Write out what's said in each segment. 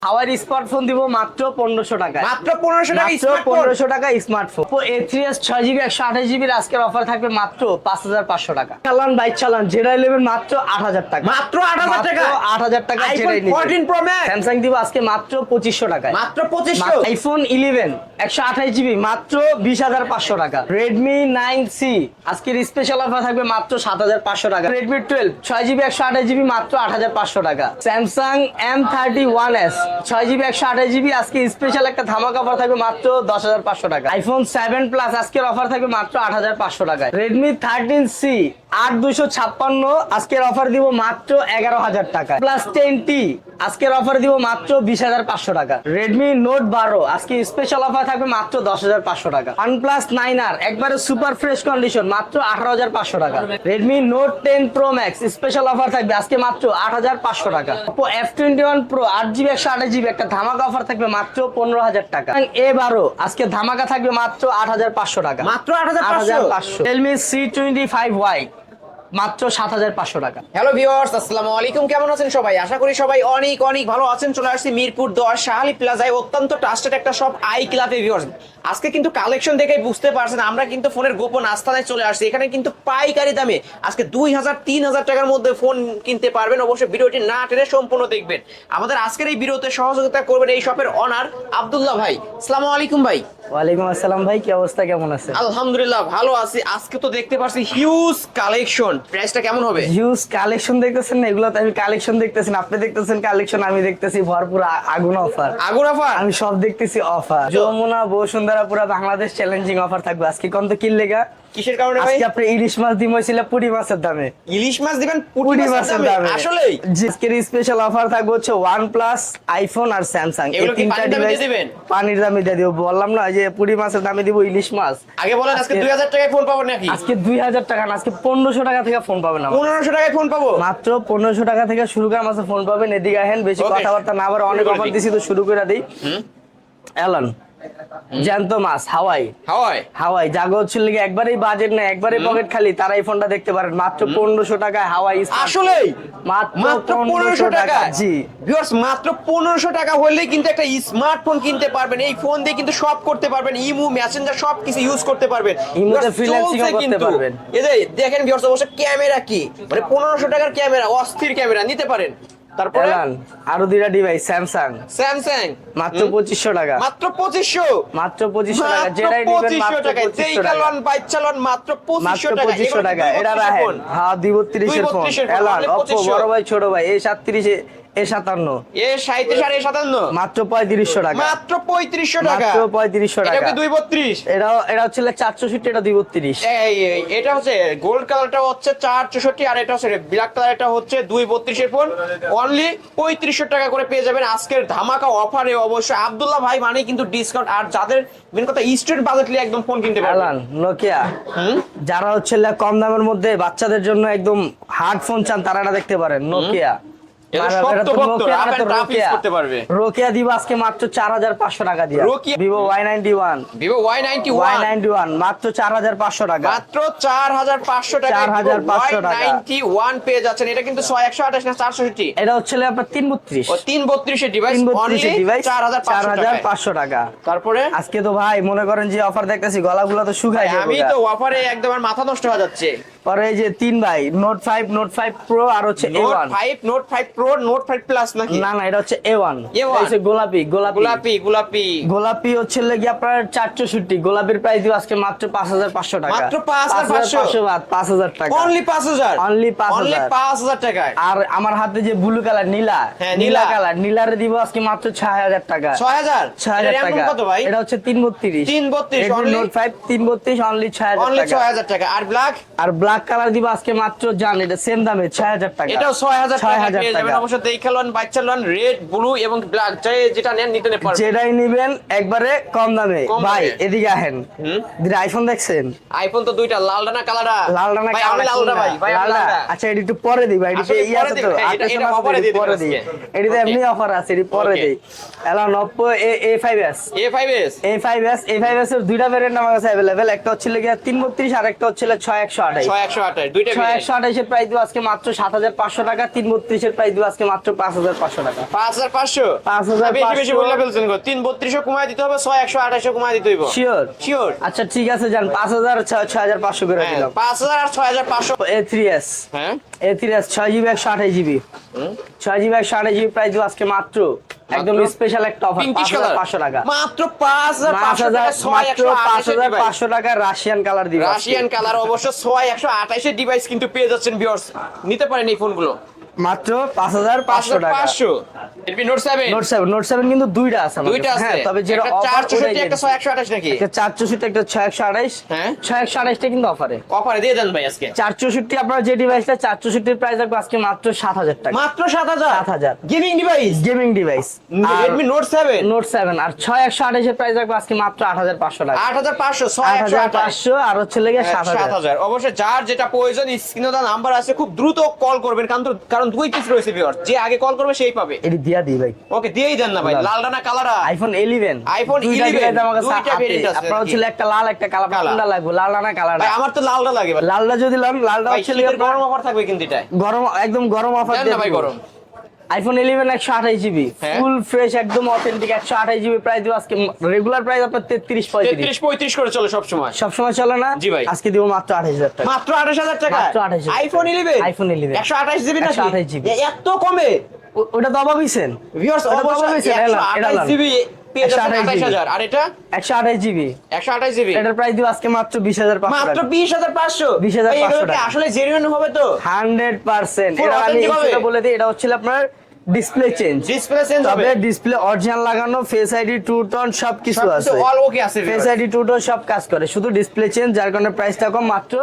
হাওয়াই smartphone দিব মাত্র 1500 টাকায়। মাত্র 1500 টাকা মাত্র স্মার্টফোন। 1500 টাকা smartphone. Oppo A3s 6GB 128GB এর আজকের অফার থাকবে মাত্র 5500 টাকা। চালান বাইক চালান জেডা 11 মাত্র 8000 টাকা। মাত্র 8000 টাকা। 8000 টাকা iPhone 14 Pro Max স্যামসাং দিব আজকে মাত্র 2500 টাকায়। মাত্র 2500। আইফোন 11 128GB মাত্র 20500 টাকা। Redmi 9C আজকের স্পেশাল অফার থাকবে মাত্র 7500 টাকা। Redmi 12 6GB 128GB মাত্র 8500 টাকা। Samsung M31s 6GB 128GB আজকে স্পেশাল একটা ধামাকা অফার থাকবে মাত্র 10500 টাকা। iPhone 7 Plus আজকের অফার থাকবে মাত্র 8500 টাকায়। Redmi 13C 8256 আজকের অফার দিব মাত্র 11000 টাকা। Plus 10T আজকের অফার দিব মাত্র 20500 টাকা। Redmi Note 12 আজকে স্পেশাল অফার থাকবে মাত্র 10500 টাকা। OnePlus 9R একবারে সুপার ফ্রেশ কন্ডিশন মাত্র 18500 টাকা। Redmi Note 10 Pro Max special offer থাকবে আজকে মাত্র 8500 টাকা। Oppo F21 Pro 8GB 128GB একটা ধামাকা অফার থাকবে মাত্র 15000 টাকা। A12 আজকে ধামাকা থাকবে মাত্র 8500 টাকা। মাত্র 8500। Realme C25Y মাত্র 7500 টাকা। হ্যালো ভিউয়ার্স, আসসালামু আলাইকুম। কেমন আছেন সবাই? আশা করি সবাই অনেক অনেক ভালো আছেন। চলে আসছি মিরপুর 10 শাহালি প্লাজায়, অত্যন্ত ট্রাস্টেড একটা শপ আই ক্লাবে। ভিউয়ার্স, আজকে কিন্তু কালেকশন দেখেই বুঝতে পারছেন আমরা কিন্তু ফোনের গোপন আস্তানায় চলে আসছি। এখানে কিন্তু পাইকারি দামে আজকে 2000-3000 টাকার মধ্যে ফোন কিনতে পারবেন। অবশ্যই ভিডিওটি না টেনে সম্পূর্ণ দেখবেন। আমাদের আজকের এই ভিডিওতে সহযোগিতা করবেন এই শপের অনার আব্দুল্লাহ ভাই। আসসালামু আলাইকুম ভাই। ওয়ালাইকুম আসসালাম ভাই, কি অবস্থা, কেমন আছেন? আলহামদুলিল্লাহ ভালো আছি। আজকে তো দেখতে পাচ্ছি হিউজ কালেকশন, প্রাইসটা কেমন হবে? হিউজ কালেকশন দেখতেছেন না, এগুলো তো আমি কালেকশন দেখতেছেন, আপনি দেখতেছেন কালেকশন, আমি দেখতেছি ভরপুর আগুন অফার। আগুন অফার আমি সব দেখতেছি অফার। যমুনা বসুন্ধরা পুরো বাংলাদেশ চ্যালেঞ্জিং অফার থাকবে আজকে। কোন তো কিল লেগা কিসের কারণে ভাই? আজকে আপনি ইলিশ মাছ দিম হইছিল পুরি মাছের দামে। ইলিশ মাছ দিবেন পুঁটি মাছের দামে? আসলেই আজকের স্পেশাল অফার থাকবে হচ্ছে OnePlus, আইফোন আর স্যামসাং। এই এগুলো কি তিনটা পানির দামে ডিভাইস দিবেন? পানির দামে দিয়ে দিব। বললাম না যে পুরি মাছের দামে দিব ইলিশ মাছ। আগে বলেন আজকে 2000 টাকায় ফোন পাবো নাকি? আজকে 2000 টাকা না, আজকে 1500 টাকা থেকে ফোন পাবেন। 1500 টাকায় ফোন পাবো? মাত্র 1500 টাকা থেকে শুরু করে মাসে ফোন পাবেন। এদিকে আহেন, বেশি Okay. কথাবার্তা না আবার অনেক শুরু করে অফার দিই। দিছি তো শুরু করে দিই। এলন জ্যান্ত মাছ হাওয়াই হাওয়াই হাওয়াই জাগো হচ্ছে লিগে একবারেই বাজেট না, একবারেই পকেট খালি, তারা এই ফোনটা দেখতে পারেন মাত্র 1500 টাকায়। হাওয়াই আসলেই মাত্র 1500 টাকা? জি ভিউয়ার্স, মাত্র 1500 টাকা হলেই কিন্তু একটা স্মার্টফোন কিনতে পারবেন। এই ফোন দিয়ে কিন্তু সব করতে পারবেন, ইমো মেসেঞ্জার সব কিছু ইউজ করতে পারবেন। ইমোতে Viewers, freelancing ও চলছে করতে কিন্তু। পারবেন। এই যে দেখেন ভিউয়ার্স, অবশ্য ক্যামেরা কি মানে 1500 টাকার ক্যামেরা, অস্থির ক্যামেরা নিতে পারেন। তারপরে এলন আরো দুইটা ডিভাইস স্যামসাং স্যামসাং মাত্র 2500 টাকা। মাত্র 2500। মাত্র 2500 টাকা। মাত্র যেটাই নেবেন 2500 মাত্র টাকায়। 2500 যেই টাকা। কালন বাইক চালান মাত্র 2500 টাকা। 2500 টাকা। এটা রাখেন। হ্যাঁ 232 এর ফোন। 232 এর ফোন, এলন only Oppo 2500 বড় ভাই ছোট ভাই A37 A57 এ 37 আর এ 57 মাত্র 3500 টাকা। মাত্র 3500 টাকা। মাত্র 3500 এটা টাকা। কি 232? এটা হচ্ছে 464, এটা 232। এটা হচ্ছে গোল্ড কালারটা হচ্ছে 464 আর এটা হচ্ছে ব্ল্যাক কালারটা হচ্ছে 232 এর ফোন। অনলি 3500 টাকা করে পেয়ে যাবেন আজকের ধামাকা অফারে। অবশ্যই আব্দুল্লাহ ভাই মানে কিন্তু ডিসকাউন্ট। আর যাদের মেন কথা স্টুডেন্ট বাজেটলি একদম ফোন কিনতে পারবেন। এলন নোকিয়া যারা হচ্ছে কম দামের মধ্যে বাচ্চাদের জন্য একদম হার্ড ফোন চান, তারা এটা দেখতে পারেন। নোকিয়া রোকিয়া দিব আজকে মাত্র 4500 টাকা দিয়ে। ভিভো Y91 মাত্র 4500 টাকা। মাত্র 4500 টাকা 4500 টাকা। Y91 পেয়ে যাচ্ছেন। এটা কিন্তু 128 না 460? এটা হচ্ছে আপনার 332 ও 332 এর ডিভাইস, 332 অনলি ডিভাইস 4500 টাকা। তারপরে আজকে তো ভাই মনে করেন যে অফার দেখতেছি, গলাগুলো তো শুকায় যাবে। আমি তো অফারে একদম আর মাথা নষ্ট হয়ে যাচ্ছে। পরে এই যে 3 ভাই Note 5 Pro আর হচ্ছে A1 Note 5 Pro, Note 5 Plus নাকি? না এটা হচ্ছে A1। A1 এই যে গোলাপি গোলাপি হচ্ছে লাগি আপনার 464। গোলাপির প্রাইস দিব আজকে মাত্র 5500 টাকা। মাত্র 5500 বাদ 5000 টাকা। অনলি 5000 অনলি 5000 টাকায়। আর আমার হাতে যে ব্লু কালার নীলা, হ্যাঁ, নীলা নীলা। কালার, নীলারে দিব আজকে মাত্র 6000 টাকা। 6000 টাকা। কত ভাই? এটা হচ্ছে 332 only Note 5 332 অনলি 6000 অনলি টাকা। 6000 টাকা। আর ব্ল্যাক কালার দিব আজকে মাত্র জান এটা সেম দামে 6000 টাকা। এটাও 6000 টাকা 6000 পেয়ে যাবেন। টাকা। অবশ্য দেখালন বাচ্চা লন রেড, ব্লু এবং ব্ল্যাক যেটা নেন নিতে পারবেন। যেটাই নিবেন একবারে কম দামে। কম ভাই দামে। এদিকে আহেন। আইফোন দেখছেন? আইফোন তো দুইটা, লালটা না কালারটা? লালটা না ভাই আমি কালারটা? লালটা ভাই, ভাই আমি লালটা। আচ্ছা এটা একটু পরে দিই ভাই, এটা আসলে ই পরে আছে দিই তো ভাই, এটা আকর্ষণ আছে, অফারে দিয়ে পরে দিবেন দিই। আজকে। এটাতে Okay. এমনি অফার আছে, এটা পরে Okay. দিই। এলন Oppo A5s A5s এর দুইটা ভেরিয়েন্ট আমার কাছে अवेलेबल। একটা হচ্ছে লাগি 332 আর একটা হচ্ছে 6128। 6128 দুইটা 6128 এর প্রাইস দিব আজকে মাত্র 7500 টাকা। 332 এর প্রাইস দিব দিব আজকে মাত্র 5500 টাকা। 5500 5500 বেশি বেশি বলে ফেলছেন গো। 33200 কমায় দিতে হবে, 6128 কমায় দিতে হইব। Sure sure. আচ্ছা ঠিক আছে যান 5000 6500 করে দিলাম। 5000 আর 6500। A3s হ্যাঁ A3s 6GB 128GB 6GB 128GB price দিব আজকে মাত্র একদম স্পেশাল একটা অফার পিঙ্কিশ কালার 5500 টাকা। মাত্র 5500 টাকা, মাত্র 5500 টাকা রাশিয়ান কালার দিব। রাশিয়ান কালার অবশ্য 6128 এর ডিভাইস কিন্তু পেয়ে যাচ্ছেন ভিউয়ার্স, নিতে পারেন এই ফোনগুলো মাত্র 5500 টাকা। 5500 Redmi Note 7 Note 7 কিন্তু দুইটা আছে আমাদের। দুইটা আছে। হ্যাঁ তবে যেটা একটা অফার 464 একটা 6128 নাকি? একটা 464 একটা 6128। হ্যাঁ 6128 টা কিন্তু অফারে অফারে দিয়ে দেন ভাই আজকে। 464 আপনার যে ডিভাইসটা 464 এর প্রাইস রাখবো আজকে মাত্র 7000 টাকা। মাত্র 7000 7000 gaming device, gaming device Redmi Note 7 Note 7 আর 6128 এর প্রাইস রাখবো আজকে মাত্র 8500 টাকা। 8500 6128 8500 আর হচ্ছে লেগে 7000। 7000 অবশ্যই যার যেটা প্রয়োজন স্ক্রিনে দেওয়া নাম্বার আছে, খুব দ্রুত কল করবেন কারণ দুই পিস রয়েছে ভিউয়ার, যে আগে কল করবে সেই পাবে। এটি দিয়া দিই ভাই। ওকে দিয়েই দেন না ভাই, লালটা না কালারা? আইফোন 11 iPhone 11 দুইটা ভেরিয়েন্ট আছে। আপনার হচ্ছে একটা লাল একটা কালো, কোনটা লাগবে লালটা না কালারটা? ভাই আমার তো লালটা লাগে ভাই। লালটা যদি লালটা হচ্ছে শীতের গরম অফার থাকবে কিন্তু এটা গরম একদম গরম অফার দেন দিয়ে না ভাই দিব। গরম। আইফোন 11 128GB হ্যাঁ। ফুল ফ্রেশ একদম অথেন্টিক 128GB প্রাইস দিব আজকে। রেগুলার প্রাইস আপনার 33 35 35 করে চলে সব সময়। সব সময় চলে না। জি ভাই। আজকে দিব মাত্র 28000 টাকা। মাত্র 28000 টাকা। মাত্র 28000 আইফোন 11 128 জিবি নাকি? 128 GB এত কমে ওটা দবা হইছেন ভিউয়ার্স ওটা অবশ্যই বলা হয়েছে, এটা 128 জিবি পেয়ে যাচ্ছেন 128 28000 আর এটা 128GB 128 জিবি এটার প্রাইস দিব আজকে মাত্র 20500 মাত্র টাকা। 20500 20,500 ভাই এগুলো কি টাকা। আসলে জেনুইন হবে তো? 100% Full এটা আমি authentic হবে? এটা বলে দিই, এটা হচ্ছে আপনার ডিসপ্লে চেঞ্জ। ডিসপ্লে চেঞ্জ হবে, তবে ডিসপ্লে অরিজিনাল লাগানো, ফেস আইডি টু টোন সবকিছু আছে। অল ওকে আছে ফেস আইডি টু টোন সব কাজ করে, শুধু ডিসপ্লে চেঞ্জ, যার কারণে প্রাইসটা কম মাত্র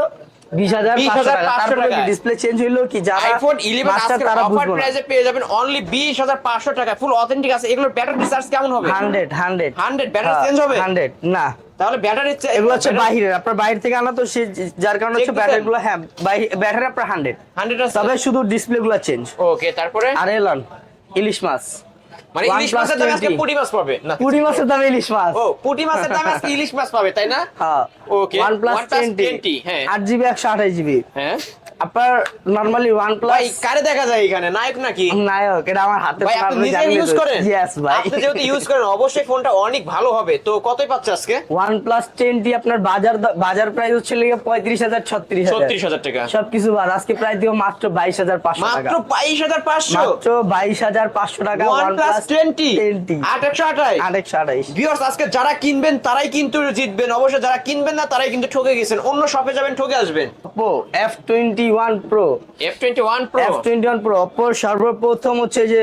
20500 টাকা। 20,500 তারপরে টাকা। ডিসপ্লে চেঞ্জ হইলো কি যারা আইফোন 11 মাস্টার আজকে তারা অফার বুঝবো না। প্রাইসে পেয়ে যাবেন অনলি 20500 টাকা। ফুল অথেন্টিক আছে। এগুলোর ব্যাটারি চার্জ কেমন হবে? 100 100 ব্যাটারি চেঞ্জ হবে? 100 না, তাহলে ব্যাটারি এগুলো হচ্ছে বাইরের, আপনার বাইরে থেকে আনা তো সে, যার কারণে হচ্ছে দেখতেছেন? ব্যাটারি গুলো হ্যাঁ ব্যাটারি আপনার 100 আছে। তবে শুধু ডিসপ্লে গুলো চেঞ্জ। ওকে তারপরে আর এলন ইলিশ মাছ, মানে ইলিশ OnePlus মাছের দামে আজকে 20 পুঁটি মাছ পাবে না? পুরি মাছের দামে ইলিশ মাছ। ও পুঁটি মাছের দামে আজকে ইলিশ মাছ পাবে তাই না? হ্যাঁ ওকে OnePlus 20 হ্যাঁ 8GB 128GB হ্যাঁ আপনার নরমালি OnePlus ভাই কারে দেখা যায় এখানে নায়ক নাকি? নায়ক, এটা আমার হাতে ভাই আপনি নিজে ইউজ করেন? ইয়েস ভাই। আপনি যেহেতু ইউজ করেন অবশ্যই ফোনটা অনেক ভালো হবে। তো কতই পাচ্ছে আজকে? OnePlus 10T আপনার বাজার প্রাইস হচ্ছে 35000 36000 36000 টাকা সবকিছু বাদ আজকে প্রাইস দিব মাত্র 22500 টাকা। মাত্র 22500 মাত্র 22500 টাকা OnePlus 20 8128 8128 ভিউয়ার্স আজকে যারা কিনবেন তারাই কিন্তু জিতবেন, অবশ্যই যারা কিনবেন না তারাই কিন্তু ঠকে গেছেন, অন্য শপে যাবেন ঠকে আসবেন। Oppo F21 Pro F21 Pro F21 Pro Oppo সর্বপ্রথম হচ্ছে যে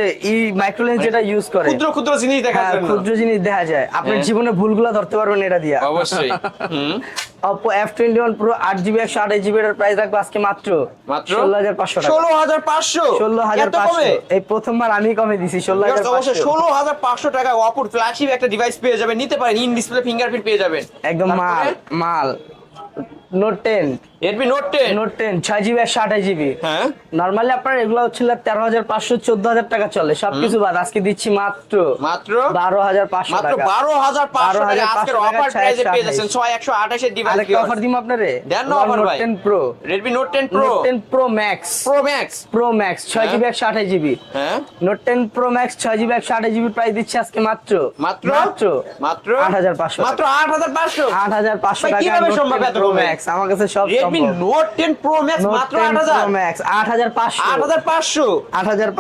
মাইক্রো লেন্স যেটা ইউজ করে, ক্ষুদ্র ক্ষুদ্র জিনিস দেখার হ্যাঁ, জন্য। ক্ষুদ্র জিনিস দেখা যায়, আপনার হ্যাঁ। জীবনে ভুলগুলো ধরতে পারবেন এটা দিয়া। অবশ্যই Oppo F21 Pro 8GB 128GB এর প্রাইস রাখবো আজকে মাত্র 16500 টাকা। 16500 এত কমে? 16500 এই প্রথমবার আমি কমে দিছি ভিউয়ার্স অবশ্যই 16500 16500 টাকা অপুর ফ্ল্যাগশিপ একটা ডিভাইস পেয়ে যাবেন, নিতে পারেন, ইন ডিসপ্লে ফিঙ্গারপ্রিন্ট পেয়ে যাবেন একদম মাল মাল। Note 10 Redmi Note 10 Note 10 6GB 128GB হ্যাঁ নরমালি আপনার এগুলো হচ্ছিল 13500 14000 টাকা চলে, সবকিছু বাদ আজকে দিচ্ছি মাত্র মাত্র 12500 মাত্র টাকা। 12500 টাকা আজকের 12,500 অফার প্রাইসে পেয়ে 6128 যাচ্ছেন 6128 এর ডিভাইস। আরেকটা অফার দিম আপনারে, দেন না offer ভাই। Note 10 Pro Redmi Note 10 Pro Note 10 Pro Max Pro Max 6GB 128GB হ্যাঁ Note 10 Pro Max 6GB 128GB price দিচ্ছি আজকে মাত্র মাত্র 8500 মাত্র 8500 8500 ভাই, টাকা কিভাবে Note সম্ভব 10 এত Pro কমে? Max আমার কাছে সব Redmi সম্ভব। Note 10 Pro Max Note মাত্র 10 Pro 8000 Max 8500 8500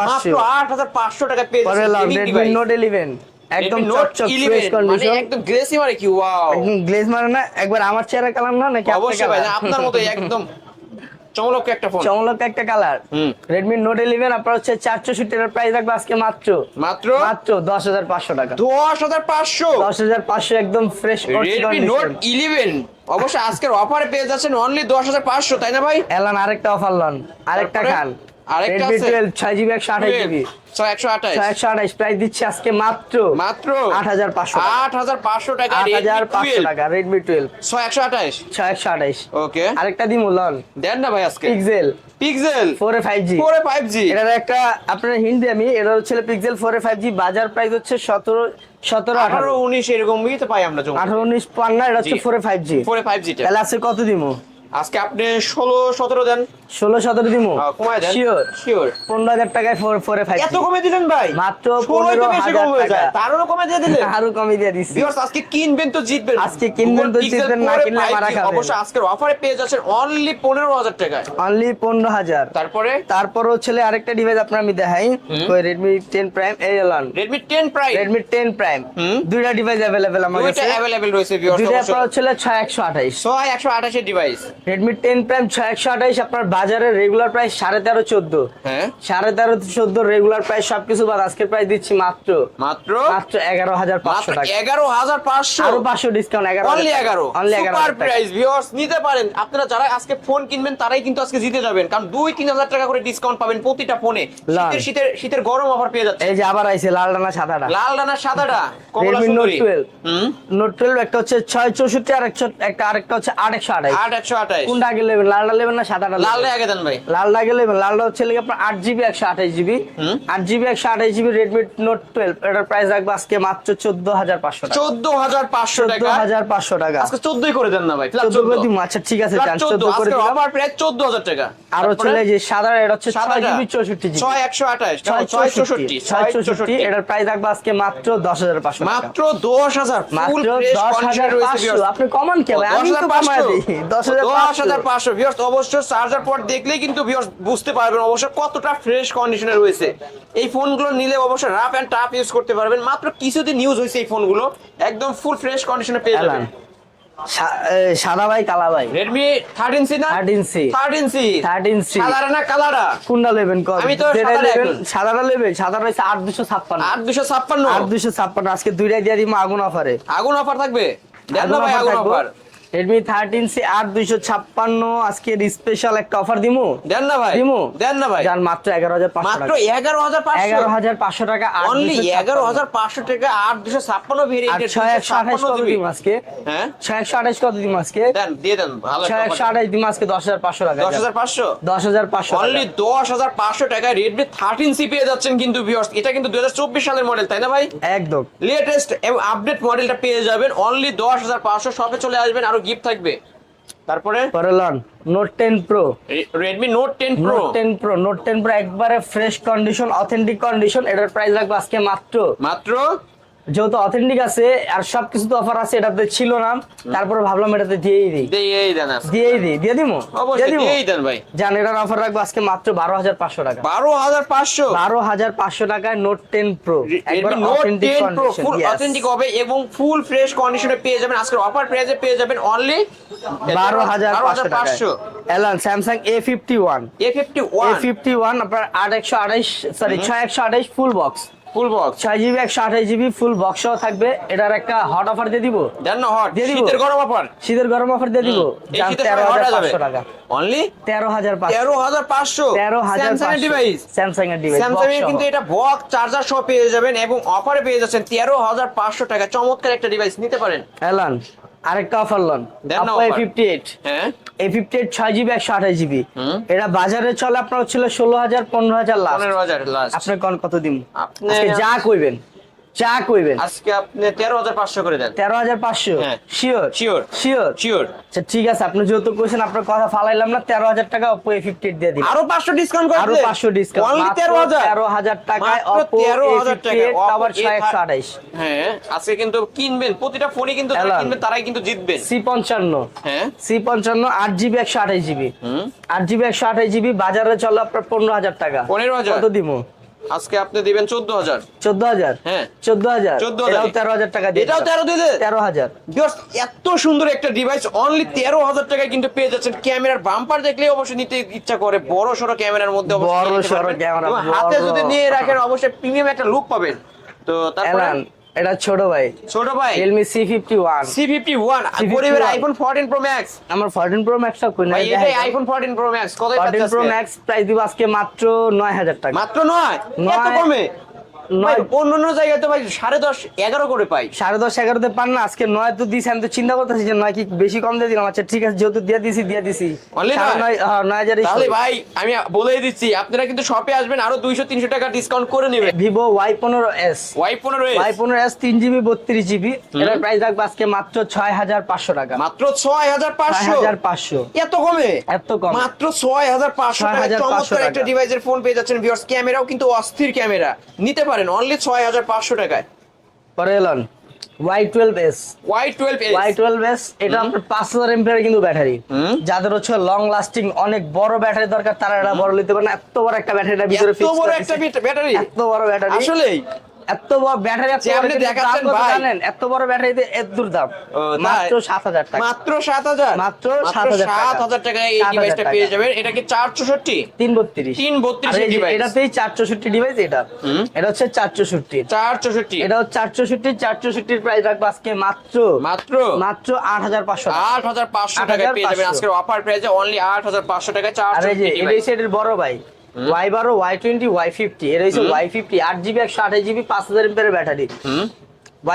মাত্র 8500 8500 টাকা পেয়ে পরে যাচ্ছেন লাভ gaming Redmi device। Note 11 একদম Redmi Note চকচক 11 ফ্রেশ মানে কন্ডিশন, একদম গ্লেসি মারে কি ওয়াও। একদম গ্লেজ মারে না, একবার আমার চেহারা কালার না নাকি আপনার অবশ্যই ভাই কালার? আপনার মতো একদম চমলক একটা ফোন। চমলক একটা কালার। হুম। Redmi Note 11 আপনার হচ্ছে 464 এর প্রাইস রাখবো আজকে মাত্র মাত্র 10500 টাকা। 10500 10500 একদম ফ্রেশ Redmi Note 11 অবশ্যই আজকের অফারে পেয়ে যাচ্ছেন অনলি 10500 তাই না ভাই? এলান আরেকটা অফার লন, আরেকটা তারপরে? খান। আরেকটা Redmi আছে? 12 6GB 128GB 128 128 প্রাইস দিচ্ছি আজকে মাত্র মাত্র 8500 টাকা। 8500 টাকা 8500 টাকা Redmi 12 128 128। ওকে আরেকটা দিমু লন, দেন না ভাই আজকে পিক্সেল পিক্সেল 4 5G 4 5G এটার একটা আপনার হিন্ট দিই আমি, এটা হচ্ছে পিক্সেল 4 5G বাজার প্রাইস হচ্ছে 17 18 18 19 এরকমই তো পাই আমরা 18 19 পান না, এটা হচ্ছে জি। 4 5G 4 5G টা তাহলে আছে কত দিমু? আজকে আপনি 16-17 দেন। 16-17 দিমু কমায় দেন। শিওর 15,000 টাকায় 4-5 এত কমে দিলেন ভাই? মাত্র 16 তো বেশি কম হয়ে 15,000 যায়। টাকা। তারও কমে দিয়ে দিলেন। আরো কমই দিয়ে দিছি। ভিউয়ার্স আজকে কিনবেন তো জিতবেন। আজকে কিনবেন তো Google Pixel জিতবেন, না 4 কিনলে 5G মারা খাবেন। অবশ্যই আজকের অফারে পেয়ে যাচ্ছেন অনলি 15,000 টাকায়। অনলি 15,000। তারপরে হচ্ছে আরেকটা ডিভাইস আপনার আমি দেখাই, ওই Redmi 10 Prime এলান। Redmi 10 Prime Redmi 10 Prime দুইটা ডিভাইস अवेलेबल আমার কাছে। দুইটা अवेलेबल রয়েছে ভিউয়ার্স। দুইটা আপনার হচ্ছে 6128 6128 এর ডিভাইস। Redmi 10 Prime 6128 আপনার বাজারে রেগুলার প্রাইস 13.5-14। হ্যাঁ 13.5-14 রেগুলার প্রাইস সবকিছু বাদ আজকের প্রাইস দিচ্ছি মাত্র 11,500 টাকা। 11,500 আরো 500 discount. 11 only 11 only super 11 price viewers নিতে পারেন। আপনারা যারা আজকে ফোন কিনবেন তারাই কিন্তু আজকে জিতে যাবেন, কারণ 2-3 হাজার টাকা করে ডিসকাউন্ট পাবেন প্রতিটা ফোনে। শীতের গরম অফার পেয়ে যাচ্ছে। এই যে আবার আইছে লাল ডানা সাদাটা। লাল ডানা সাদাটা কমলা Redmi Note সুন্দরী। 12 Note 12 একটা হচ্ছে 664 আর আরেকটা হচ্ছে 828। 828 কোনটা আগে নেবেন, লালটা নেবেন না সাদাটা? লালটা আগে দেন ভাই। লালটা আগে নেবেন। লালটা হচ্ছে লাগে আপনার 8GB 128GB 8GB 128GB Redmi Note 12 এটার প্রাইস রাখবো আজকে মাত্র 14,500 টাকা। 14,500 টাকা। 14,500 টাকা। আজকে 14 করে দেন না ভাই। 14 করে দিমু। আচ্ছা ঠিক আছে জান, 14 করে দিলাম। আজকে অফার প্রাইস 14,000 টাকা। আর হচ্ছে যে সাদা এটা হচ্ছে 6GB 64GB 6128 664 এটার প্রাইস রাখবো আজকে মাত্র 10,500 টাকা। মাত্র 10,000 ফুল মাত্র ফ্রেশ কন্ডিশনে রয়েছে 10,500। আপনি কমান কে ভাই? আমি তো কমায় দেই 10,500। 10,500 ভিউয়ার্স অবশ্য চার্জার পোর্ট দেখলেই কিন্তু ভিউয়ার্স বুঝতে পারবেন অবশ্য কতটা ফ্রেশ কন্ডিশনে রয়েছে। এই ফোনগুলো নিলে অবশ্য রাফ এন্ড টাফ ইউজ করতে পারবেন। মাত্র কিছুদিন ইউজ হয়েছে এই ফোনগুলো, একদম ফুল ফ্রেশ কন্ডিশনে পেয়ে যাবেন। সাদা ভাই কালা ভাই Redmi 13C না 13C 13C সাদা না কালারা কোনটা নেবেন? আমি তো যেটা সাদাটা নেবেন এখন। সাদাটা নেবেন। সাদাটা হচ্ছে 8,256 8,256 আজকে দুইটাই দিয়ে দিমু আগুন অফারে। আগুন অফার থাকবে। দেন না ভাই আগুন অফার। Redmi 13C 8,256 আজকের স্পেশাল একটা অফার দিমু। দেন না ভাই দিমু দেন না ভাই। জান মাত্র 11,500 মাত্র টাকা। 11,500 টাকা। অনলি 11,500 টাকা 8,256 ভেরিয়েন্টের 628 কত দিম আজকে? হ্যাঁ 628 কত দিম আজকে? দেন দিয়ে দেন ভালো 628 দিম আজকে 10,500 টাকা। 10,500 10,500 অনলি 10,500 টাকায় Redmi 13C পেয়ে যাচ্ছেন কিন্তু ভিউয়ার্স। এটা কিন্তু 2024 সালের মডেল তাই না ভাই? একদম লেটেস্ট এবং আপডেট মডেলটা পেয়ে যাবেন অনলি 10,500। শপে চলে আসবেন, আরো গিফট থাকবে। তারপরে পরলন Note 10 Pro Redmi Note 10 Pro Note 10 Pro একবারে ফ্রেশ কন্ডিশন, অথেন্টিক কন্ডিশন। এটার প্রাইস রাখবো আজকে মাত্র যেহেতু অথেন্টিক আছে আর সবকিছু তো অফার আছে, এটাতে ছিল না, তারপরে ভাবলাম এটাতে দিয়েই দিই। দিয়ে দিমু অবশ্যই দিয়েই দেন ভাই। জান এটার অফার রাখবো আজকে মাত্র 12,500 টাকা। 12,500 টাকায় Note 10 Pro Redmi Note 10 Pro ফুল অথেন্টিক হবে এবং ফুল ফ্রেশ কন্ডিশনে পেয়ে যাবেন। আজকের অফার প্রাইসে পেয়ে যাবেন অনলি 12,500 টাকা। এলান Samsung A51 আপনার 628 full box 6GB 128GB full box সহ থাকবে। এটার একটা হট অফার দিয়ে দিব। দেন না হট দিয়ে দিব। শীতের গরম অফার দিয়ে দিব। জান 13,500 টাকা। অনলি 13,500 স্যামসাং এর ডিভাইস স্যামসাং এর কিন্তু এটা বক্স চার্জার সহ পেয়ে যাবেন এবং অফারে পেয়ে যাচ্ছেন 13,500 টাকা। চমৎকার একটা ডিভাইস নিতে পারেন। এলান আরেকটা অফার লন Oppo A58 হ্যাঁ A58 6GB 128GB এটা বাজারে চলে আপনার হচ্ছিল 16,000 15,000 লাস্ট 15,000 লাস্ট। আপনি কোন কত দিন? আপনি আজকে যা কইবেন আজকে আপনি 13,500 করে দেন। 13,500 হ্যাঁ। শিওর আচ্ছা ঠিক আছে, আপনি যেহেতু কইছেন আপনার কথা ফালাইলাম না, 13,000 টাকা Oppo A58 দিয়ে দিন। আরো 500 ডিসকাউন্ট করে আরো 500 ডিসকাউন্ট অনলি 13,000 টাকায় Oppo 13,000 টাকা A58 আবার 628। হ্যাঁ আজকে কিন্তু কিনবেন প্রতিটা ফোনই কিন্তু যারা কিনবেন তারাই কিন্তু জিতবেন। C55 হ্যাঁ C55 8GB 128GB 8GB 128GB বাজারে চলে আপনার 15,000 টাকা। 15,000 কত দিমু? আজকে আপনি দিবেন 14,000 হ্যাঁ 14,000 এটাও 13,000 টাকা দিয়ে এটাও 13 দিয়ে দেন। 13,000 ভিউয়ার্স এত সুন্দর একটা ডিভাইস অনলি 13,000 টাকায় কিন্তু পেয়ে যাচ্ছেন। ক্যামেরার বাম্পার দেখলেই অবশ্যই নিতে ইচ্ছা করে। বড় সরো ক্যামেরার মধ্যে অবশ্যই নিতে পারবেন। ক্যামেরা হাতে যদি নিয়ে রাখেন অবশ্যই প্রিমিয়াম একটা লুক পাবেন। তো তারপরে এটা ছোট ভাই Realme C51 গরিবের iPhone 14 Pro Max আমার 14 Pro Max টা কই না ভাই এটাই iPhone 14 Pro Max কত 14 Pro Max প্রাইস দিব আজকে মাত্র 9,000 টাকা। মাত্র 9 এত কমে ভাই অন্য জায়গায় তো ভাই 10.5 11 করে পাই। 10.5 11 পান না, আজকে 9 তো দিছি। আমি তো চিন্তা করতেছি যে 9 কি বেশি কম দিয়ে দিলাম। আচ্ছা ঠিক আছে, যেহেতু দিয়ে দিছি Only 9? 9,000 তাহলে ভাই আমি বলেই দিচ্ছি, আপনারা কিন্তু শপে আসবেন, আরো 200-300 টাকা ডিসকাউন্ট করে নেবেন। Vivo Y15s Y15s 3GB 32GB, এটার প্রাইস রাখবো আজকে মাত্র 6,500 টাকা। মাত্র 6,500। 6,500 এত কমে? এত কম। মাত্র 6,500 টাকা 6,500 চমৎকার একটা টাকা। ডিভাইসের ফোন পেয়ে যাচ্ছেন ভিউয়ার্স। ক্যামেরাও কিন্তু অস্থির ক্যামেরা, নিতে পারেন অনলি 6,500 টাকায়। পরে এলন Y12s Y12s, এটা আপনার 5000 এমপিআর কিন্তু ব্যাটারি। যাদের হচ্ছে লং লাস্টিং অনেক বড় ব্যাটারি দরকার, তারা এটা বড় নিতে পারেন। এত বড় একটা ব্যাটারিটার ভিতরে এত বড় একটা ব্যাটারি, এত বড় ব্যাটারি আসলেই এত বড় ব্যাটারি আপনি দেখাচ্ছেন ভাই, জানেন এত বড় ব্যাটারিতে এত দূর দাম মাত্র 7,000 টাকা। মাত্র 7,000 মাত্র 7,000 টাকায় এই ডিভাইসটা পেয়ে যাবেন। এটা কি 464 332 ডিভাইস? এটাতেই 464 ডিভাইস। এটা হচ্ছে 464 এটা হচ্ছে 464 প্রাইস রাখবো আজকে মাত্র 8,500 টাকা। 8,500 টাকায় পেয়ে যাবেন 8,500 আজকের অফার প্রাইসে অনলি 8,500 টাকায় আর এই যে 464 এটা ডিভাইস। সেটের বড় ভাই Y12 Y20 Y50, এর হইছে Y50 8GB 128GB 5000 MPR battery.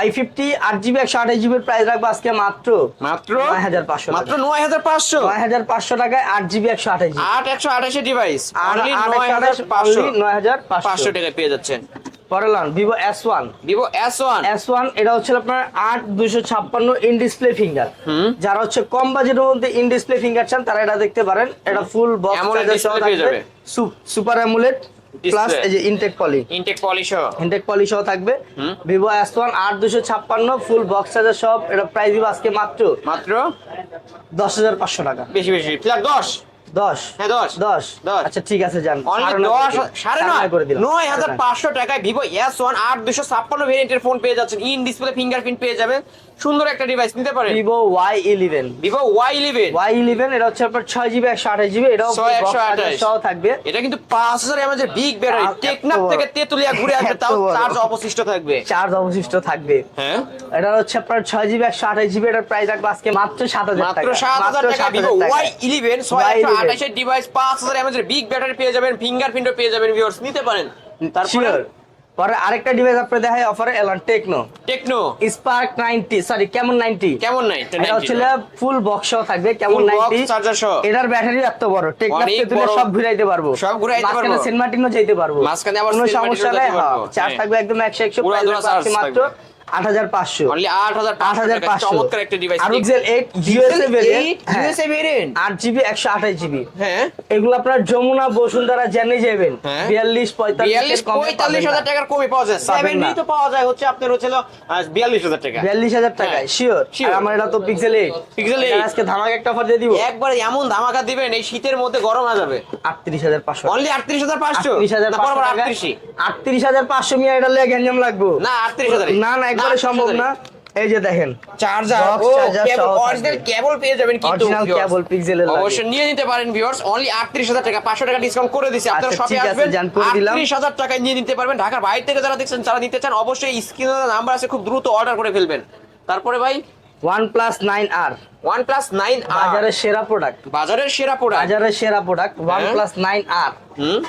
Y50 8GB 128GB এর প্রাইস রাখবো আজকে মাত্র 9,500 মাত্র 9,500 টাকায় 8GB 128GB 8,128 ডিভাইস আর অনলি 9,500 9,500 টাকায় পেয়ে যাচ্ছেন। পরেলাম Vivo S1 S1, এটা হচ্ছে আপনার 8/256 ইন ডিসপ্লে ফিঙ্গার। যারা হচ্ছে কম বাজেটের মধ্যে ইন ডিসপ্লে ফিঙ্গার চান, তারা এটা দেখতে পারেন। এটা ফুল বক্স AMOLED চার্জার সহ display পেয়ে থাকবে, সুপার অ্যামোলেড প্লাস Display। এই যে ইনটেক পলি সহ থাকবে। Vivo S1 8/256 full box charger সহ, এটা প্রাইস দিব আজকে মাত্র 10,500 টাকা। বেশি ফ্ল্যাট 10 হ্যাঁ 10 আচ্ছা ঠিক আছে জান, অনলি 9,500 করে দিলাম। 9,500 টাকায় Vivo S1 8/256 ভেরিয়েন্টের ফোন পেয়ে যাচ্ছেন। ইন ডিসপ্লে ফিঙ্গারপ্রিন্ট পেয়ে যাবেন। সুন্দর একটা ডিভাইস, নিতে পারেন। Vivo Y11 এটা হচ্ছে আপনার 6GB 128GB, এটাও বক্স চার্জার সহ থাকবে। এটা কিন্তু 5,000 mAh এর বিগ ব্যাটারি। টেকনাফ থেকে তেতুলিয়া ঘুরে আসবে, তাও চার্জ অবশিষ্ট থাকবে। হ্যাঁ, এটা হচ্ছে আপনার 6GB 128GB, এটার প্রাইস রাখবো আজকে মাত্র 7,000 টাকা। মাত্র 7,000 টাকা Vivo Y11 628 এর ডিভাইস 5,000 mAh এর বিগ ব্যাটারি পেয়ে যাবেন, ফিঙ্গারপ্রিন্টও পেয়ে যাবেন ভিউয়ার্স, নিতে পারেন। তারপরে পরে আরেকটা ডিভাইস আপনাদের দেখাই অফারে, এলন টেকনো স্পার্ক 90 সরি কেমন 90 এটা হচ্ছে ফুল বক্স সহ থাকবে, কেমন 90 চার্জার সহ। এটার ব্যাটারি এত বড়, টেকনাফ থেকে তুলে সব ঘুরাইতে পারবো, মাঝখানে সেন্ট মার্টিনও যেতে পারবো, মাঝখানে আবার কোনো সেন্ট সমস্যা মার্টিনও নাই। যেতে পারবো। চার্জ থাকবে একদম 100 পুরো প্রাইস আছে মাত্র 8,500 অনলি 8,500 টাকা চমৎকার একটা ডিভাইস। আর Pixel 8 USA variant 8GB 128GB। হ্যাঁ, এগুলো আপনার যমুনা বসুন্ধরা জেনে যাবেন 42-45,000 টাকার কমে পাওয়া যায়। 7 তো পাওয়া যায় হচ্ছে আপনার হচ্ছে 42,000 টাকা। 42,000 টাকায় শিওর। আমার এটা তো Pixel 8 আজকে ধামাকা একটা অফার দিয়ে দিব, একবার এমন ধামাকা দিবেন এই শীতের মধ্যে গরম হয়ে যাবে। 38,500 অনলি 38,500 38,500 মিয়া, এটা লেগে গেঞ্জাম লাগবো না 38,000 না একবারে সম্ভব না। এই যে দেখেন চার্জার অরিজিনাল কেবল পেয়ে যাবেন, কিন্তু অরিজিনাল কেবল পিক্সেলের লাগে, অবশ্যই নিয়ে নিতে পারেন ভিউয়ার্স। অনলি 38,000 টাকা, 500 টাকা ডিসকাউন্ট করে দিছি। আপনারা শপে আসবেন 38,000 টাকায় নিয়ে নিতে পারবেন। ঢাকার বাইরে থেকে যারা দেখছেন, যারা নিতে চান অবশ্যই স্ক্রিনে নাম্বার আছে, খুব দ্রুত অর্ডার করে ফেলবেন। তারপরে ভাই OnePlus 9R বাজারের সেরা প্রোডাক্ট, OnePlus 9R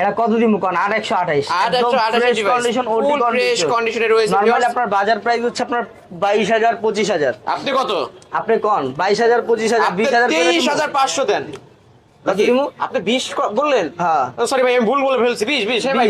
এটা কত দিমু কোন 8,128 কন্ডিশন ওটি কন্ডিশনে রয়েছে। নরমালি আপনার বাজার প্রাইস হচ্ছে আপনার 22,000 25,000। আপনি কত? আপনি কোন 22,000 25,000 20,000 23,500 দেন। আপনি 20 বললেন? হ্যাঁ সরি ভাই, আমি ভুল বলে ফেলছি। 20 হ্যাঁ ভাই,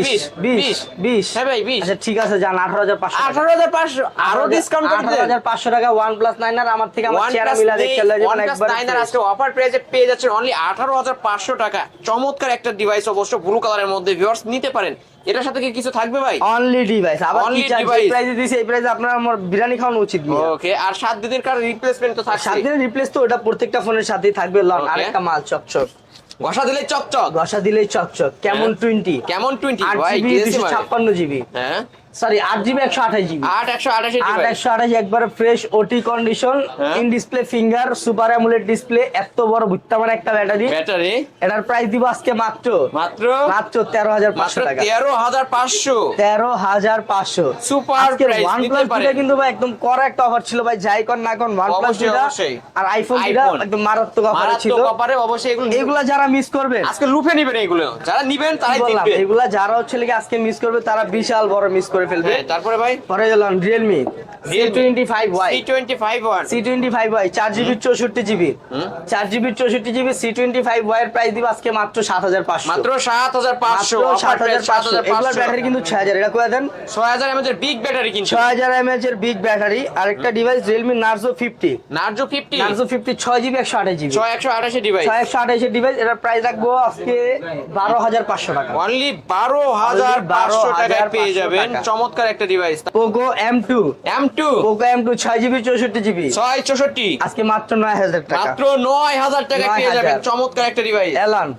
20 হ্যাঁ ভাই 20। আচ্ছা ঠিক আছে জান 18,500 আরো ডিসকাউন্ট করে দেন। 18,500 টাকা OnePlus 9R আমার থেকে আমার চেহারা মিলা দেখে লয়ে যাবেন একবার। 9R আজকে অফার প্রাইসে পেয়ে যাচ্ছেন অনলি 18,500 টাকা। চমৎকার একটা ডিভাইস, অবশ্য ব্লু কালারের মধ্যে ভিউয়ার্স, নিতে পারেন। এটার সাথে কি কিছু থাকবে ভাই? অনলি ডিভাইস, আবার কি চাই প্রাইসে দিছি, এই প্রাইসে আপনার আমার বিরিয়ানি খাওয়ানো উচিত না। ওকে, আর 7 দিনের কার রিপ্লেসমেন্ট তো থাকছে। 7 দিনের রিপ্লেস তো ওটা প্রত্যেকটা ফোনের সাথেই থাকবে। লন আরেকটা মাল চকচক, ঘষা দিলেই চকচক কেমন 20 ভাই 256GB। হ্যাঁ সরি 8GB 128GB 8,128 একবারে ফ্রেশ ওটি condition, in display finger, super AMOLED display, এত বড় বুত্তামান একটা ব্যাটারি। এটার প্রাইস দিব আজকে মাত্র 13,500 টাকা। 13,500 সুপার প্রাইস। OnePlus দুটো কিন্তু ভাই একদম কড়া একটা অফার ছিল ভাই, যাই কর না কোন OnePlus দুটো আর আইফোন দুটো একদম মারাত্মক অফার ছিল। অবশ্যই এগুলা যারা মিস করবেন আজকে লুফে নেবেন, এগুলো যারা নেবেন তারাই দেখবেন। এগুলা যারা হচ্ছে আজকে মিস করবে তারা বিশাল বড় মিস করে করে ফেলবে। তারপরে ভাই পরে গেলাম Realme C25Y C25 C25Y 4GB 64GB 4GB 64GB C25Y এর প্রাইস দিব আজকে মাত্র 7500 মাত্র 7500 এগুলোর ব্যাটারি কিন্তু 6000 এটা কয়ে দেন 6000 mAh এর বিগ ব্যাটারি কিন্তু 6000 mAh এর বিগ ব্যাটারি। আরেকটা device Realme Narzo 50 Narzo 50 Narzo 50 6GB 128GB 128 device 128 এর ডিভাইস। এটার প্রাইস রাখবো আজকে 12500 টাকা। অনলি 12500 টাকায় পেয়ে যাবেন টাকা। চমৎকার একটা device. Poco M2 M2 Poco M2 6GB 64GB 664 আজকে মাত্র 9000 টাকা। মাত্র 9000 টাকায় পেয়ে 9000 যাবেন চমৎকার একটা ডিভাইস। এলান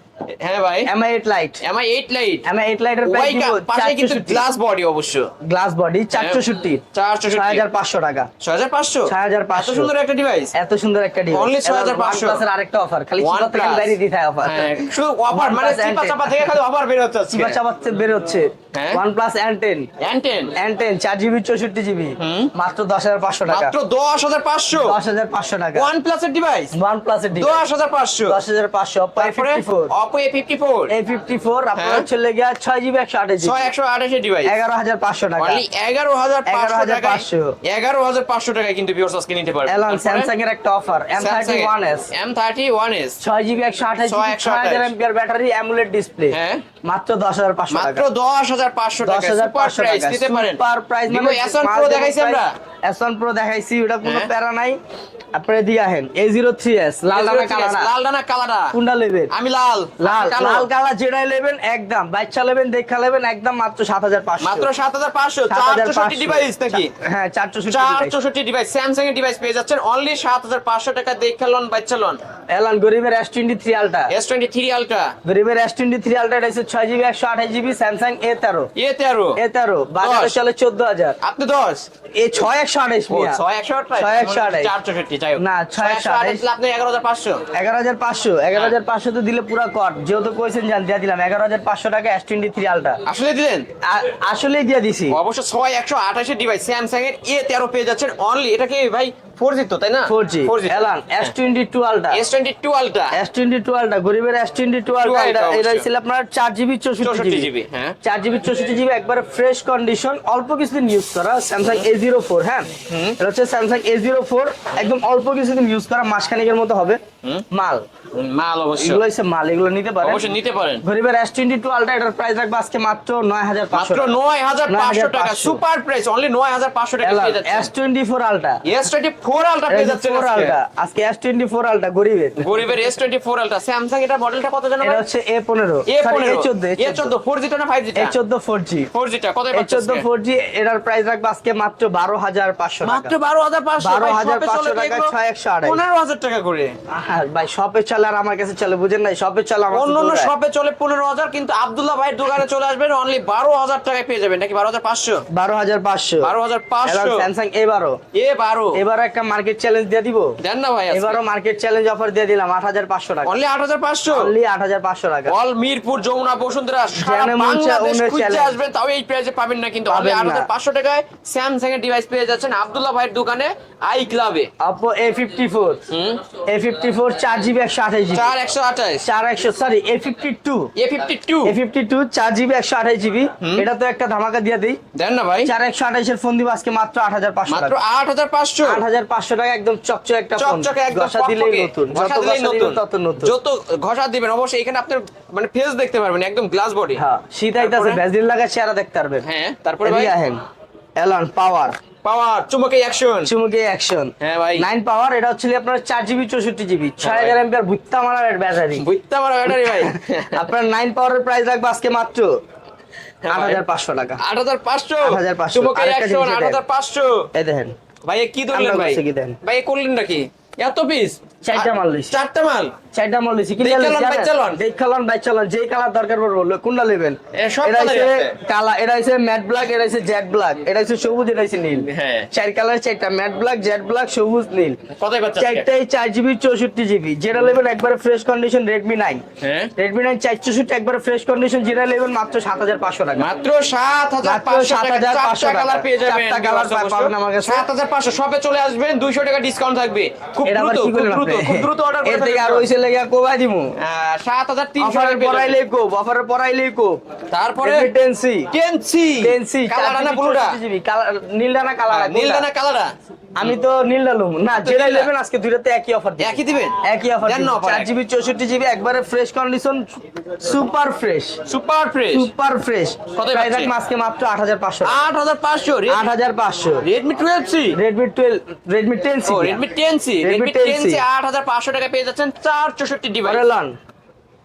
হ্যাঁ ভাই Mi8 Lite Mi8 Lite Mi8 Lite এর প্রাইস দিব পাশে কিন্তু গ্লাস বডি অবশ্য গ্লাস বডি 464 6500 টাকা 6500 6500 এত সুন্দর একটা ডিভাইস এত সুন্দর একটা ডিভাইস Only 6500 OnePlus এর আরেকটা অফার খালি OnePlus। চিপা থেকে বাইরে দিতে অফার হ্যাঁ শুধু অফার মানে OnePlus চিপা N10 চাপা থেকে খালি অফার বের হচ্ছে আজকে চিপা চাপাচ্ছে বের হচ্ছে হ্যাঁ। OnePlus N10 N10 4GB 64GB মাত্র 10500 টাকা মাত্র 10500 10500 টাকা OnePlus এর ডিভাইস OnePlus এর ডিভাইস 10500 10500 Oppo তারপরে A54 Oppo A54 A54 আপনার হ্যাঁ। হচ্ছে লেগে 6GB 128GB 128 এর ডিভাইস 11500 টাকা অনলি 11500 টাকায় 11500 11500 টাকায় কিন্তু ভিউয়ার্স আজকে নিতে পারবেন। এলন তারপরে স্যামসাং এর একটা offer M31s M31s 6GB 128GB 6000 mAh battery AMOLED display হ্যাঁ। মাত্র 10500 টাকা মাত্র 10500 টাকা সুপার 10500 প্রাইস টাকা নিতে পারেন। Super price Vivo S1 Pro দেখাইছি আমরা S1 Pro দেখাইছি ওটা কোনো হ্যাঁ। প্যারা নাই। আপনারা দিয়ে আহেন A03s লাল দানা কালা না লাল দানা কালাটা কোনটা নেবেন? আমি লাল লাল কালো। লাল কালা যেটাই নেবেন একদম বাচ্চা নেবেন দেখা নেবেন একদম মাত্র 7500 মাত্র 7500 464 ডিভাইস নাকি হ্যাঁ 464 464 ডিভাইস স্যামসাং এর ডিভাইস পেয়ে যাচ্ছেন অনলি 7500 টাকা দেখে লন বাচ্চা লন। এলন গরিবের S23 আলটা S23 আলট্রা গরিবের S23 আলটা এটা হচ্ছে 6GB 128GB Samsung A13 A13 বাজারে 10 চলে 14000 আপনি 10 এই 6128 ও মিয়া 6128 6128 464 যাই হোক না, 628 আপনি 11500 11500 তো দিলে পুরা কট যেহেতু কইছেন জান দিয়া দিলাম 11500 টাকা S23 আলটা আসলে দিলেন আসলেই দিয়া দিছি অবশ্য 6128 এর ডিভাইস স্যামসাং এর A13 পেয়ে যাচ্ছেন অনলি। এটা কি ভাই 4G তো তাই না 4G এলান S22 আলটা S22 আলট্রা S22 আলটা গরিবের S22 আলটা এটা এটা ছিল আপনার 4GB 64GB হ্যাঁ 4GB 64GB একবারে ফ্রেশ কন্ডিশন অল্প কিছুদিন ইউজ করা স্যামসাং A04 হ্যাঁ এটা হচ্ছে স্যামসাং A04 একদম অল্প কিছুদিন ইউজ করা মাসখানেকের মতো হবে মাল মাল অবশ্য এগুলো হচ্ছে মাল এগুলো নিতে পারেন অবশ্যই নিতে পারেন। গরিবের S22 আলটা এটার প্রাইস রাখবো আজকে মাত্র 9500 মাত্র 9500 টাকা 9500 সুপার প্রাইস অনলি 9500 টাকা পেয়ে যাচ্ছেন। S24 আলটা S24 আলট্রা পেয়ে যাচ্ছেন S24 আলটা আজকে S24 আলটা গরিবের গরিবের S24 আলট্রা স্যামসাং এটা মডেলটা কত জানো এটা ভাই? হচ্ছে A15 A14 4G টা না 5G টা A14 4G 4G টা কত পাচ্ছেন A14 4G এটার প্রাইস রাখবো আজকে মাত্র 12500 টাকা মাত্র 12500 12500 টাকা 6128 15000 টাকা করে ভাই শপে চলে আর আমার কাছে চলে বুঝেন নাই শপে চলে আমার অন্য অন্য শপে চলে 15000 কিন্তু আব্দুল্লাহ ভাইয়ের দোকানে চলে আসবেন অনলি 12000 টাকায় পেয়ে যাবেন নাকি 12500 12500 12500 স্যামসাং A12 এবারও একটা মার্কেট চ্যালেঞ্জ দিয়ে দিব দেন না ভাই এবারও মার্কেট চ্যালেঞ্জ অফার দিয়ে দিলাম 8500 টাকা অনলি 8500 অনলি 8500 টাকা অল মিরপুর যমুনা বসুন্ধরা সারা যেন মন চায় বাংলাদেশ অন্য খুঁজে challenge। আসবেন তাও এই প্রাইসে পাবেন না কিন্তু অনলি পাবেন না। 8500 টাকায় স্যামসাং এর ডিভাইস পেয়ে যাচ্ছেন আব্দুল্লাহ ভাইয়ের দোকানে আই ক্লাবে। Oppo A54 A54 4GB 128GB 4128 sorry A52 A52 4GB 128GB এটা তো একটা ধামাকা দিয়ে দেই দেন না ভাই 4128 এর ফোন দিব আজকে মাত্র 8500 মাত্র টাকা 8500 8500 টাকা একদম চকচকে একটা ফোন চকচকে একদম ঘষা দিলেই নতুন ঘষা যত দিলেই ঘষা দিবেন নতুন তত নতুন যত ঘষা দিবেন অবশ্যই এখানে আপনার মানে ফেস দেখতে পারবেন একদম গ্লাস বডি। হ্যাঁ শীত আইতাছে তারপরে? ভ্যাসলিন লাগা চেহারা দেখতে পারবেন হ্যাঁ তারপরে ভাই এদিকে আহেন এলন পাওয়ার পাওয়ার চুমকে অ্যাকশন চুমুকে অ্যাকশন হ্যাঁ ভাই 9 পাওয়ার এটা হচ্ছে আপনার 4GB 64GB 6000 mAh ভুত্তা মারার ব্যাটারি বুঝতে আমার ব্যাটারি ভাই আপনার 9 পাওয়ারের প্রাইস রাখবো আজকে মাত্র 8500 টাকা 8500 8500 চুমকে আরেকটা অ্যাকশন জিনিস দেখেন। 8500 এই দেখেন ভাই এ কি ধরলেন আমরা ভাই বলছি কি দেন? ভাই এ করলেন নাকি এত পিস চারটা মাল লইছি। চারটা মাল চারটা মাল লইছি কি দেখলাম জানেন? বাইচালন। দেখলাম বাইচালন যেই কালার দরকার পড়বে কোনটা নেবেন এ সব এটা colour-ই হচ্ছে আছে। কালা এটা হচ্ছে ম্যাট ব্ল্যাক এটা হচ্ছে জেড ব্ল্যাক এটা হচ্ছে সবুজ এটা হচ্ছে নীল হ্যাঁ। চার কালার চারটা ম্যাট ব্ল্যাক জেড ব্ল্যাক সবুজ নীল কতই পাচ্ছেন চারটাই 4GB 64GB যেটা নেবেন একবারে ফ্রেশ কন্ডিশন Redmi 9 হ্যাঁ Redmi 9 464 একবারে ফ্রেশ কন্ডিশন যেটা নেবেন মাত্র 7500 টাকা মাত্র 7500 টাকা 7500 চারটা কালার পেয়ে যাবেন চারটা কালার পাবেন আমার কাছে 7500 শপে চলে আসবেন 200 টাকা ডিসকাউন্ট থাকবে খুব এটা আবার দ্রুত কি খুব করলেন দ্রুত আপনি? খুব দ্রুত অর্ডার এর করে থেকে ফেলুন। আর হইছে লেগে কোবাই দিমু 7300 অফারের পরাইলেই কোপ অফারের পরাইলেই কোপ তারপরে টেনসি 10C কালার না ব্লুটা নীলডা না কালার নীলটা না কালারটা আমি তো নীলডা লুম না তো যেটা নীলডা। নেবেন আজকে দুইটাতে একই অফার একই দিবেন একই অফার দেন না offer 4GB 64GB একবারে fresh condition super fresh super fresh super fresh কত প্রাইস পাচ্ছি? আজকে মাত্র 8500 8500 8500 Redmi 12C Redmi 12 Redmi 10C ও Redmi 10C Redmi Redmi 10C 8500 টাকা পেয়ে যাচ্ছেন 464 ডিভাইস লন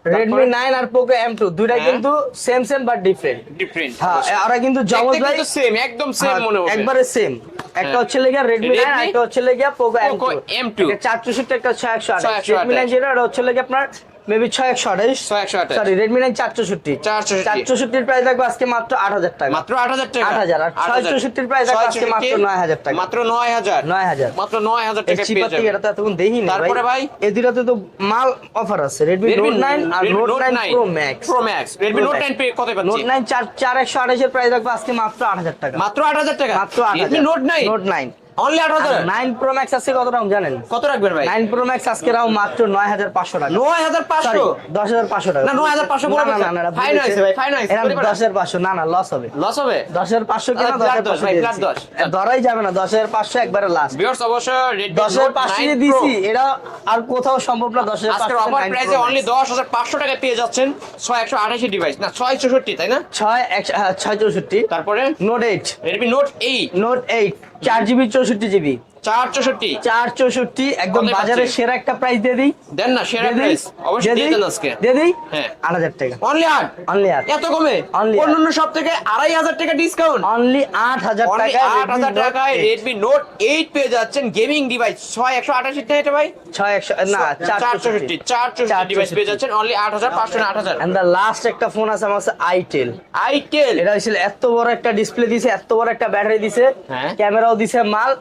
Redmi 9 আর Poco M2 দুইটাই হ্যাঁ। কিন্তু same same but different different হ্যাঁ ওরা কিন্তু জমজ ভাই কিন্তু সেম একদম সেম হ্যাঁ, মনে হচ্ছে একবারে সেম একটা হচ্ছে লেগে Redmi 9 Redmi, একটা হচ্ছে লেগে Poco Poco M2 M2 এটা 464 একটা 6128 6128 Redmi 9 যেটা এটা হচ্ছে লেগে আপনার মেবি 6128 6128 সরি Redmi 9 464 464 এর প্রাইস থাকবে আজকে মাত্র 8000 টাকা মাত্র 8000 টাকা 8000 আর 664 এর প্রাইস থাকবে আজকে মাত্র 9000 টাকা মাত্র 9000 9000 মাত্র 9000 টাকা পেয়ে চিপার থেকে যাবেন এটা তো এতক্ষণ দেখিনি তারপরে ভাই? এই দুটাতে তো মাল অফার আছে Redmi Note 9 আর Note 9 Pro Max Pro Max Redmi Note 9 পেয়ে কত পাচ্ছি Note 9 4128 এর প্রাইস থাকবে আজকে মাত্র 8000 টাকা মাত্র 8000 টাকা মাত্র 8000 Redmi Note 9 Note 9 only 8000 9 Pro Max আছে কত দাম জানেন কত রাখবেন ভাই 9 Pro Max আজকে রাও মাত্র 9500 টাকা 9500 Sorry, 10500 টাকা না, 9500 বলে না, না, না, না, Fine ভুল হয়েছে হয়েছে। ভাই, fine হয়েছে। এরকম ধরে পারা। 10500 না না লস হবে লস হবে 10500 কেনা ফ্ল্যাট 10 ভাই, 10500 ফ্ল্যাট 10 ধরাই যাবে না 10500 একবারে লাস্ট ভিউয়ার্স অবশ্য Redmi 10500 Note 9 দিছি Pro। এটা আর কোথাও সম্ভব না আজকের অফার 10500 প্রাইসে অনলি 10500 টাকায় পেয়ে যাচ্ছেন 6128 ডিভাইস না 664 তাই না 664 তারপরে Note 8 Redmi Note 8 Note 8 4GB 64GB 464 464 একদম কত বাজারে পাচ্ছি? সেরা একটা প্রাইস দিয়ে দিই দেন না সেরা প্রাইস অবশ্যই দিয়ে দেন আজকে দিয়ে দিই হ্যাঁ। 8000 টাকা অনলি 8 অনলি 8 এত কমে Only অন্যান্য সব থেকে 2500 টাকা ডিসকাউন্ট অনলি 8000 অনলি টাকা 8000 টাকায় Redmi Note 8 পেয়ে যাচ্ছেন গেমিং ডিভাইস 6128 টাকা এটা ভাই 6100 না 464 464 ডিভাইস পেয়ে যাচ্ছেন অনলি 8500 না 8000 এন্ড দ্য লাস্ট একটা ফোন আছে আমার কাছে আইটেল আইটেল এটা হইছিল এত বড় একটা ডিসপ্লে দিছে এত বড় একটা ব্যাটারি দিছে হ্যাঁ। ক্যামেরাও দিছে মাল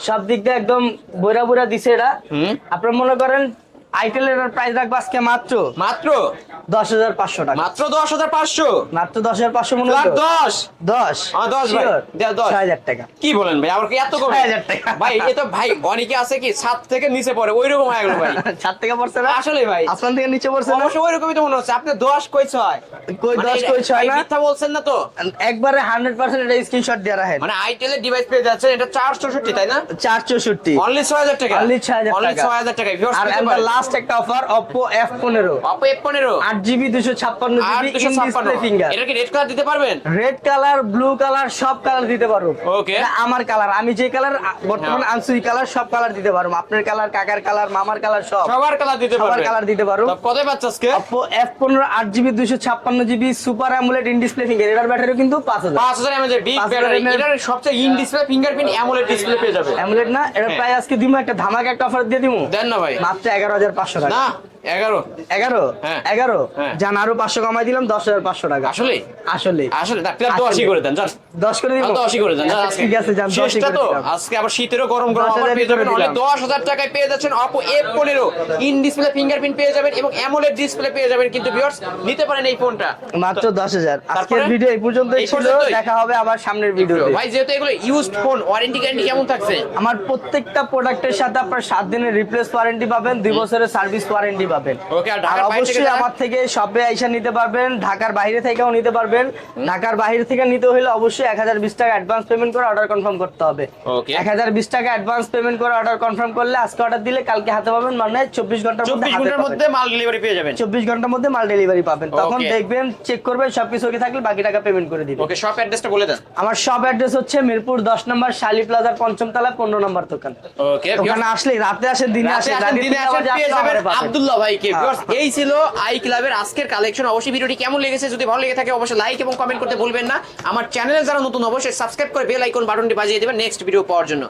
সব দিক দিয়ে একদম বইরা বইরা দিছে এটা আপনারা মনে করেন আইটেলের প্রাইস রাখবো আজকে মাত্র মাত্র 10500 টাকা মাত্র 10500 মাত্র 10500 মনে ফ্ল্যাট হলো 10 10 হ্যাঁ, 10 ভাই। Sure? দেও 10 6000 টাকা কি বলেন ভাই আবার কি এত কমে 6000 টাকা। ভাই এ তো ভাই অনেকে আছে কি 7 থেকে নিচে পড়ে ওইরকম হয়ে গেল ভাই 7 টাকা পড়ছে না আসলে ভাই আসমান থেকে নিচে পড়ছে না অবশ্য ওইরকমই তো মনে হচ্ছে আপনি 10 কই ছয় কই 10 কই 6 ভাই না মিথ্যা বলছেন না তো একবারে 100% এটা স্ক্রিনশট দিয়ে রাখেন মানে আইটেল এর ডিভাইস পেয়ে যাচ্ছেন এটা 464 তাই না 464 অনলি 6000 টাকা Only 6000 অনলি টাকা। 6000 টাকা ভিউয়ার্স আর পেতে এন্ড পারেন লাস্ট একটা offer Oppo F15 Oppo F15 8GB 256GB in display 856 finger এটা কি রেড কালার দিতে পারবেন রেড কালার ব্লু কালার সব কালার দিতে পারবো Okay. এটা আমার কালার আমি যে কালার বর্তমানে আনছি কালার সব কালার দিতে পারবো আপনার কালার কাকার কালার মামার কালার সব সবার কালার দিতে সবার পারবেন কালার দিতে পারো তো কত পাচ্ছ আজকে Oppo F15 8GB 256GB super AMOLED in display finger এটার ব্যাটারি কিন্তু 5000 5000 mAh বিগ 5000 ব্যাটারি mAh এটার সবচেয়ে in display fingerprint AMOLED display পেয়ে যাবে অ্যামোলেড না এটা হ্যাঁ। প্রায় আজকে দিমু একটা ধামাকা একটা অফার দিয়ে দিমু দেন না ভাই মাত্র 11500 টাকা না 11 11 হ্যাঁ। 11 হ্যাঁ। জান আরো 500 কমাই দিলাম 10500 টাকা আসলে আসলে আসলে না প্লাস 10 করে দেন জান 10 করে দিব 10 করে দেন জান, আচ্ছা, আজকে ঠিক আছে জান 10 শেষটা করে তো দিলাম। আজকে আবার শীতেরও গরম গরম 10,000 অফার পেয়ে যাবেন করে অনলি দিলাম। 10000 টাকায় পেয়ে যাচ্ছেন Oppo F15 in display fingerprint পেয়ে যাবেন এবং অ্যামোলেড ডিসপ্লে পেয়ে যাবেন কিন্তু ভিউয়ার্স নিতে পারেন এই ফোনটা মাত্র 10000 আজকের তারপরে? ভিডিও এই পর্যন্তই এই ছিল পর্যন্তই? দেখা হবে আবার সামনের ভিডিওতে ভাই যেহেতু এগুলো ইউজড ফোন ওয়ারেন্টি গ্যারান্টি কেমন থাকছে আমার প্রত্যেকটা প্রোডাক্টের সাথে আপনার 7 দিনের রিপ্লেস ওয়ারেন্টি পাবেন 2 বছরের সার্ভিস ওয়ারেন্টি পাবেন ওকে আর আর ঢাকার বাইরে থেকে অবশ্যই যারা- আমার থেকে শপে আইসা নিতে পারবেন ঢাকার বাইরে থেকেও নিতে পারবেন ঢাকার বাইরে থেকে নিতে হলে অবশ্যই 1020 টাকা অ্যাডভান্স পেমেন্ট করে অর্ডার কনফার্ম করতে হবে Okay. 1020 টাকা অ্যাডভান্স পেমেন্ট করে অর্ডার কনফার্ম করলে আজকে অর্ডার দিলে কালকে হাতে পাবেন মানে 24 ঘন্টার মধ্যে 24 হাতে ঘন্টার পাবেন। মধ্যে মাল ডেলিভারি পেয়ে যাবেন 24 ঘন্টার মধ্যে মাল ডেলিভারি পাবেন তখন Okay. দেখবেন চেক করবেন সবকিছু ওকে থাকলে বাকি টাকা পেমেন্ট করে দিবেন ওকে শপ অ্যাড্রেসটা বলে দেন আমার শপ অ্যাড্রেস হচ্ছে মিরপুর 10 নম্বর শালি প্লাজার 5ম তলায় 15 নম্বর দোকান ওকে ওখানে আসলে রাতে আসেন দিনে রাতে আসেন আসেন, রাতে দিনে আসেন, পেয়ে যাবেন আব্দুল্লাহ ভাইকে। হ্যাঁ। Viewers, এই ছিল আই ক্লাবের আজকের কালেকশন। অবশ্যই ভিডিওটি কেমন লেগেছে যদি ভালো লেগে থাকে অবশ্যই লাইক এবং কমেন্ট করতে ভুলবেন না। আমার চ্যানেলে যারা নতুন অবশ্যই সাবস্ক্রাইব করে বেল আইকন বাটনটি বাজিয়ে দেবেন নেক্সট ভিডিও পাওয়ার জন্য।